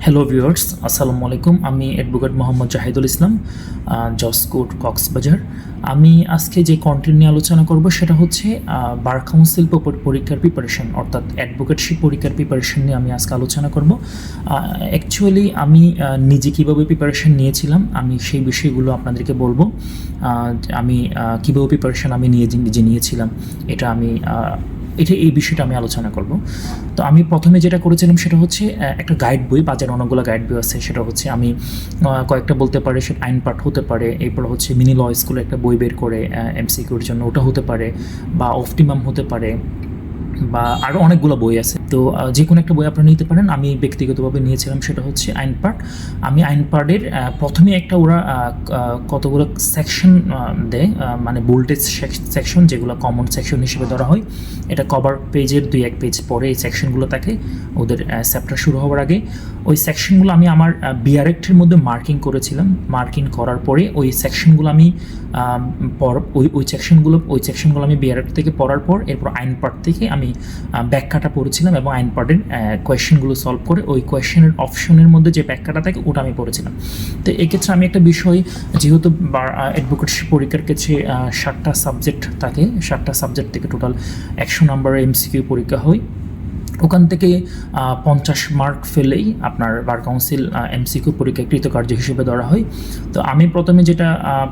Hello viewers, আসসালামু আলাইকুম। আমি অ্যাডভোকেট মোহাম্মদ জাহিদুল ইসলাম, জজ কোর্ট কক্সবাজার। আমি আজকে যে কন্টেন্ট নিয়ে আলোচনা করব সেটা হচ্ছে বার কাউন্সিল পরীক্ষার প্রিপারেশন, অর্থাৎ অ্যাডভোকেটশিপ পরীক্ষার প্রিপারেশন নিয়ে আমি আজকে আলোচনা করব। অ্যাকচুয়ালি আমি নিজে কীভাবে প্রিপারেশন নিয়েছিলাম আমি সেই বিষয়গুলো আপনাদেরকে বলবো। আমি কীভাবে প্রিপারেশন আমি নিজে নিয়েছিলাম এই বিষয়টা আমি আলোচনা করব। তো আমি প্রথমে যেটা করেছিলাম সেটা হচ্ছে একটা গাইড বই, বাজারে অনেকগুলো গাইড বই আছে। সেটা হচ্ছে আমি কয়েকটা বলতে পারি, সেটা আইন পাঠ হতে পারে, এরপর হচ্ছে মিনি ল স্কুলে একটা বই বের করে এমসিকিউর জন্য, ওটা হতে পারে, বা অপটিমাম হতে পারে, বা আরও অনেকগুলো বই আছে। তো যে কোনো একটা বই আপনারা নিতে পারেন। আমি ব্যক্তিগতভাবে নিয়েছিলাম সেটা হচ্ছে আইন পাঠ। আমি আইন পাঠের প্রথমে একটা ওরা কতগুলো সেকশন দেয়, মানে বোল্টেজ সেকশন, যেগুলো কমন সেকশন হিসেবে ধরা হয়। এটা কভার পেজের 2-1 পেজ পরে এই সেকশনগুলো থাকে ওদের চ্যাপ্টার শুরু হওয়ার আগে। ওই সেকশনগুলো আমি আমার বিআরএক্টের মধ্যে মার্কিং করেছিলাম। মার্কিং করার পরে ওই সেকশনগুলো আমি ওই সেকশনগুলো আমি বিআরএক্ট থেকে পড়ার পর এরপর আইন পাঠ থেকে আমি ব্যাখ্যাটা পড়েছিলাম এবং আইন পাঠের কোয়েশ্চেনগুলো সলভ করে ওই কোয়েশ্চেনের অপশনের মধ্যে যে ব্যাখ্যাটা থাকে ওটা আমি পড়েছিলাম। তো এক্ষেত্রে আমি একটা বিষয়, যেহেতু অ্যাডভোকেটশিপ পরীক্ষার ক্ষেত্রে 7টা সাবজেক্ট থাকে, 7টা সাবজেক্ট থেকে টোটাল 100 নম্বরের এমসিকিউ পরীক্ষা হয়। ওখান থেকে 50 মার্ক ফেলেই আপনার বার কাউন্সিল এমসিকিউ পরীক্ষা কৃতকার্য হিসেবে ধরা হয়। তো আমি প্রথমে যেটা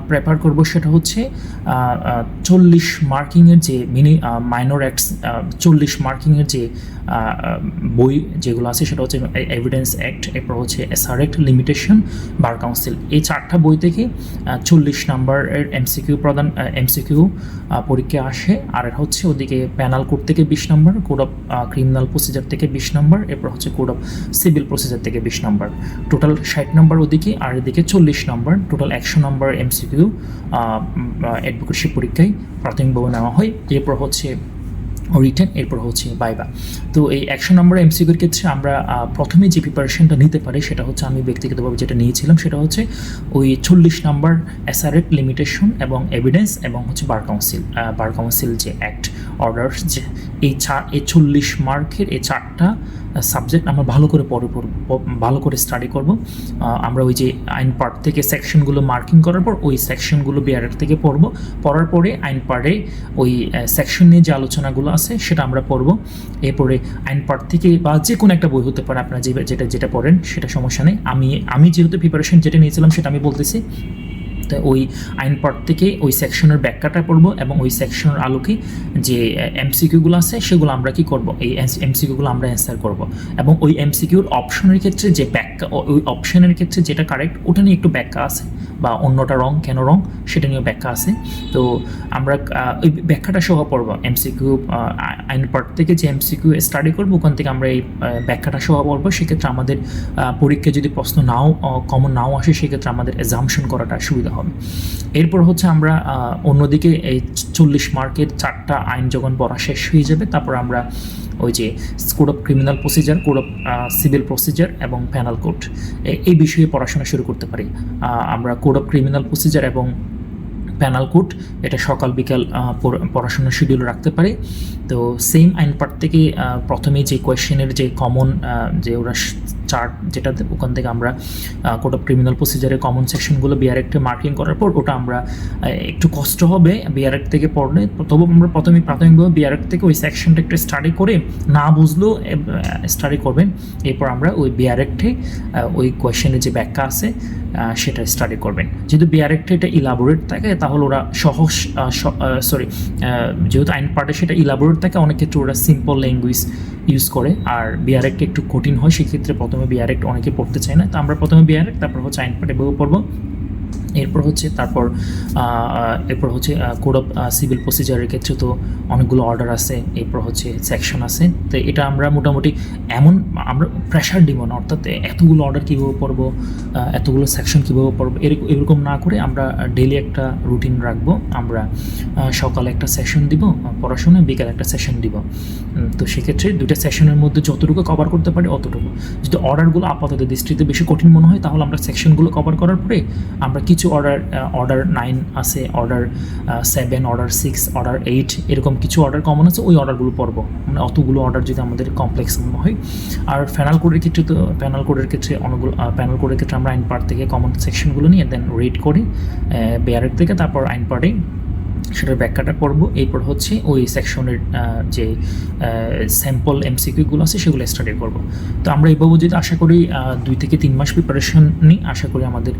প্রেফার করব সেটা হচ্ছে 40 মার্কিংয়ের যে মাইনর অ্যাক্টস, 40 মার্কিংয়ের যে বই যেগুলো আছে সেটা হচ্ছে এভিডেন্স অ্যাক্ট, এরপর হচ্ছে SR act, limitation, bar council. এই 4টা বই থেকে 40 নাম্বারের এমসিকিউ পরীক্ষা আসে। আর হচ্ছে ওদিকে প্যানাল কোড থেকে 20 নম্বর, কোড অফ ক্রিমিনাল প্রসিজার থেকে 20 নম্বর, এরপর হচ্ছে কোড অফ সিভিল প্রসিজার থেকে 20 নম্বর, টোটাল 60 নম্বর ওদিকে। আর এদিকে 40 নম্বর, টোটাল 100 নম্বর এমসিকিউ অ্যাডভোকেটশিপ পরীক্ষায় প্রাথমিকভাবে নেওয়া হয়। এরপর হচ্ছে রিটেন, এরপর হচ্ছে ভাইভা। তো এই 100 নম্বর এমসিকিউর ক্ষেত্রে আমরা প্রথমে যে প্রিপারেশনটা নিতে পারি সেটা হচ্ছে, আমি ব্যক্তিগতভাবে যেটা নিয়েছিলাম সেটা হচ্ছে ওই 40 নম্বর অ্যাসারেট, লিমিটেশন এবং এভিডেন্স, এবং হচ্ছে বার কাউন্সিল যে অ্যাক্ট অর্ডার, যে এই 40 মার্কের এই 4টা সাবজেক্ট আমরা ভালো করে স্টাডি করব। আমরা ওই যে আইন পার্ট থেকে সেকশনগুলো মার্কিং করার পর ওই সেকশনগুলো বিআরএফ থেকে পড়ার পরে আইন পার্টে ওই সেকশন নিয়ে যে আলোচনাগুলো আছে সেটা আমরা পড়ব। এরপরে আইন পার্ট থেকে বা যে কোনো একটা বই হতে পারে, আপনারা যেটা পড়েন সেটা সমস্যা নেই। আমি যেহেতু প্রিপারেশন যেটা নিয়েছিলাম সেটা আমি বলতেছি। তো ওই আইন পার্ট থেকে ওই সেকশনের ব্যাখ্যাটা পড়বো এবং ওই সেকশনের আলোকে যে এমসিকিউগুলো আছে সেগুলো আমরা কি করব, এই এমসিকিউগুলো আমরা অ্যান্সার করব। এবং ওই এমসিকিউর অপশনের ক্ষেত্রে যে ব্যাখ্যা, ওই অপশনের ক্ষেত্রে যেটা কারেক্ট ওটা নিয়ে একটু ব্যাখ্যা আছে, বা অন্যটা রং কেন রং সেটা নিয়েও ব্যাখ্যা আছে। তো আমরা ওই ব্যাখ্যাটা সহ পড়বো। এমসিকিউ আইন পার্ট থেকে যে এমসিকিউ স্টাডি করবো ওখান থেকে আমরা এই ব্যাখ্যাটা সহ পড়বো। সেক্ষেত্রে আমাদের পরীক্ষায় যদি প্রশ্ন কমন নাও আসে সেক্ষেত্রে আমাদের অ্যাজাম্পশন করাটা সুবিধা হবে। এরপর হচ্ছে আমরা অন্যদিকে এই 40 মার্কের 4টা আইন যখন পড়া শেষ হয়ে যাবে তারপর আমরা ওই যে code of criminal procedure, code of civil procedure এবং প্যানাল কোড, এই বিষয়ে পড়াশোনা শুরু করতে পারি। আমরা কোড অফ ক্রিমিনাল প্রসিজার এবং প্যানাল কোড এটা সকাল বিকাল পড়াশোনার শিডিউল রাখতে পারি। তো সেম আইন পার্ট থেকে প্রথমে যে কোয়েশ্চেনের যে কমন যে ওরা চার্ট যেটা ওখান থেকে আমরা কোড অফ ক্রিমিনাল প্রসিজারের কমন সেকশনগুলো বিআরএক্টে মার্কিং করার পর ওটা আমরা একটু কষ্ট হবে বিআরএক্ট থেকে পড়লে, তবু আমরা প্রাথমিকভাবে বিআরএক্ট থেকে ওই সেকশনটা একটু স্টাডি করে, না বুঝলেও স্টাডি করবেন। এরপর আমরা ওই বিআরএক্টে ওই কোয়েশ্চেনের যে ব্যাখ্যা আছে সেটা স্টাডি করবেন। যেহেতু বিআরএক্টে এটা ইলাবোরেট থাকে তাহলে ওরা যেহেতু আইন পার্টে সেটা ইলাবোরেট থাকে, অনেক ক্ষেত্রে ওরা সিম্পল ল্যাঙ্গুয়েজ ইউজ করে। আর বিআরএক্ট একটু কঠিন হয়, সেক্ষেত্রে প্রথমে বিআরএক্ট অনেকে পড়তে চায় না। তো আমরা প্রথমে বিআরএক্ট, তারপর হচ্ছে আইন পার্টে বই পড়বো। এরপর হচ্ছে কোড অফ সিভিল প্রসিজারের ক্ষেত্রে তো অনেকগুলো অর্ডার আছে, এরপর হচ্ছে সেকশন আছে। তো এটা আমরা মোটামুটি আমরা প্রেশার দিব না, অর্থাৎ এতগুলো অর্ডার কীভাবে পড়বো, এতগুলো সেকশন কীভাবে পড়বো এরকম না করে আমরা ডেইলি একটা রুটিন রাখবো। আমরা সকালে একটা সেশন দিব পড়াশোনা, বিকালে একটা সেশন দিব। তো সেক্ষেত্রে 2টা সেশনের মধ্যে যতটুকু কভার করতে পারি অতটুকু। যদি অর্ডারগুলো আপাতত দৃষ্টিতে বেশি কঠিন মনে হয় তাহলে আমরা সেকশনগুলো কভার করার পরে আমরা কিছু অর্ডার 9 আছে, অর্ডার 7, অর্ডার 6, অর্ডার 8 এরকম কিছু অর্ডার কমন আছে, ওই অর্ডারগুলো পড়বো। মানে অতগুলো অর্ডার যদি আমাদের কমপ্লেক্স মনে হয়। আর প্যানেল কোডের ক্ষেত্রে অনেকগুলো প্যানেল কোডের ক্ষেত্রে আমরা আইন পার্ট থেকে কমন সেকশনগুলো নিয়ে দেন রিড করি বেয়ারের থেকে, তারপর আইন পার্টে সেটার ব্যাখ্যাটা করব। এরপর হচ্ছে ওই সেকশনের যে স্যাম্পল এমসিকিউগুলো আছে সেগুলো স্টাডি করব। তো আমরা এইভাবে যদি আশা করি 2 থেকে 3 মাস প্রিপারেশন নিই, আশা করি আমাদের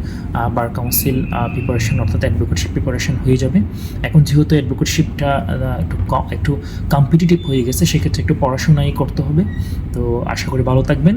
বার কাউন্সিল প্রিপারেশন অর্থাৎ অ্যাডভোকেটশিপ প্রিপারেশন হয়ে যাবে। এখন যেহেতু অ্যাডভোকেটশিপটা একটু কম্পিটিটিভ হয়ে গেছে, সেক্ষেত্রে একটু পড়াশোনাই করতে হবে। তো আশা করি ভালো থাকবেন।